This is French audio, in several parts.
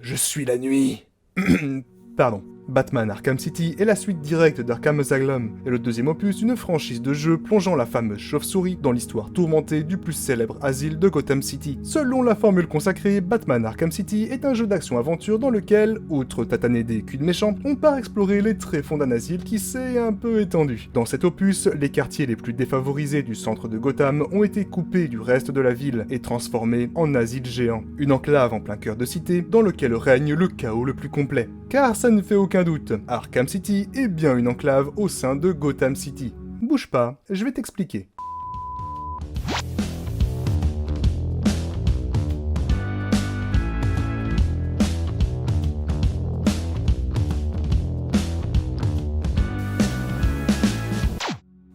Je suis la nuit. Pardon. Batman Arkham City est la suite directe d'Arkham Asylum, et le deuxième opus d'une franchise de jeux plongeant la fameuse chauve-souris dans l'histoire tourmentée du plus célèbre asile de Gotham City. Selon la formule consacrée, Batman Arkham City est un jeu d'action-aventure dans lequel, outre tataner des culs de méchants, on part explorer les tréfonds d'un asile qui s'est un peu étendu. Dans cet opus, les quartiers les plus défavorisés du centre de Gotham ont été coupés du reste de la ville et transformés en asile géant. Une enclave en plein cœur de cité dans lequel règne le chaos le plus complet. Car ça ne fait aucun doute, Arkham City est bien une enclave au sein de Gotham City. Bouge pas, je vais t'expliquer.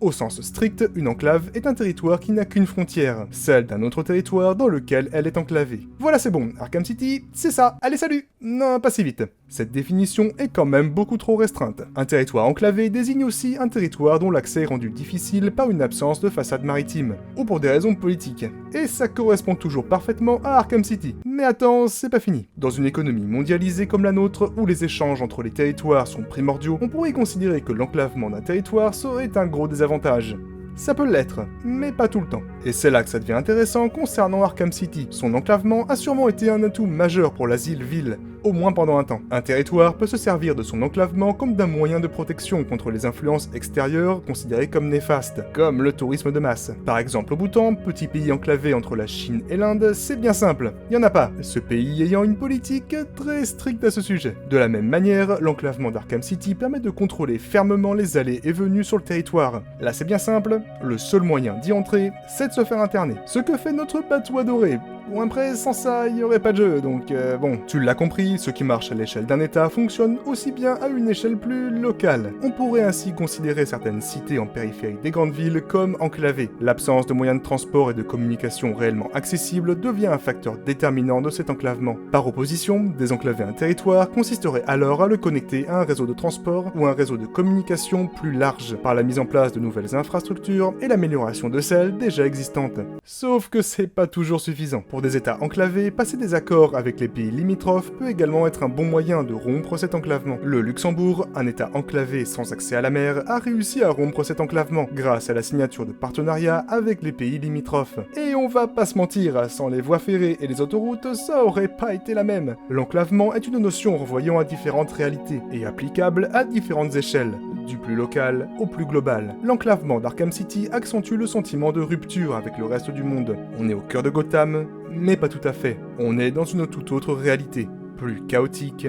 Au sens strict, une enclave est un territoire qui n'a qu'une frontière, celle d'un autre territoire dans lequel elle est enclavée. Voilà, c'est bon, Arkham City, c'est ça, allez salut! Non, pas si vite. Cette définition est quand même beaucoup trop restreinte. Un territoire enclavé désigne aussi un territoire dont l'accès est rendu difficile par une absence de façade maritime, ou pour des raisons politiques. Et ça correspond toujours parfaitement à Arkham City. Mais attends, c'est pas fini. Dans une économie mondialisée comme la nôtre, où les échanges entre les territoires sont primordiaux, on pourrait considérer que l'enclavement d'un territoire serait un gros désavantage. Ça peut l'être, mais pas tout le temps. Et c'est là que ça devient intéressant concernant Arkham City. Son enclavement a sûrement été un atout majeur pour l'asile-ville, au moins pendant un temps. Un territoire peut se servir de son enclavement comme d'un moyen de protection contre les influences extérieures considérées comme néfastes, comme le tourisme de masse. Par exemple au Bhoutan, petit pays enclavé entre la Chine et l'Inde, c'est bien simple, il n'y en a pas, ce pays ayant une politique très stricte à ce sujet. De la même manière, l'enclavement d'Arkham City permet de contrôler fermement les allées et venues sur le territoire. Là c'est bien simple, le seul moyen d'y entrer, c'est de se faire interner. Ce que fait notre patois doré. Bon après, sans ça, il n'y aurait pas de jeu, donc bon, tu l'as compris, ce qui marche à l'échelle d'un état fonctionne aussi bien à une échelle plus locale. On pourrait ainsi considérer certaines cités en périphérie des grandes villes comme enclavées. L'absence de moyens de transport et de communication réellement accessibles devient un facteur déterminant de cet enclavement. Par opposition, désenclaver un territoire consisterait alors à le connecter à un réseau de transport ou un réseau de communication plus large, par la mise en place de nouvelles infrastructures et l'amélioration de celles déjà existantes. Sauf que c'est pas toujours suffisant. Pour des États enclavés, passer des accords avec les pays limitrophes peut également être un bon moyen de rompre cet enclavement. Le Luxembourg, un État enclavé sans accès à la mer, a réussi à rompre cet enclavement grâce à la signature de partenariats avec les pays limitrophes. Et on va pas se mentir, sans les voies ferrées et les autoroutes, ça aurait pas été la même. L'enclavement est une notion renvoyant à différentes réalités et applicable à différentes échelles, du plus local au plus global. L'enclavement d'Arkham City accentue le sentiment de rupture avec le reste du monde. On est au cœur de Gotham, mais pas tout à fait. On est dans une toute autre réalité, plus chaotique,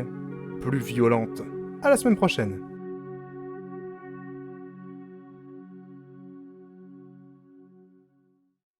plus violente. À la semaine prochaine.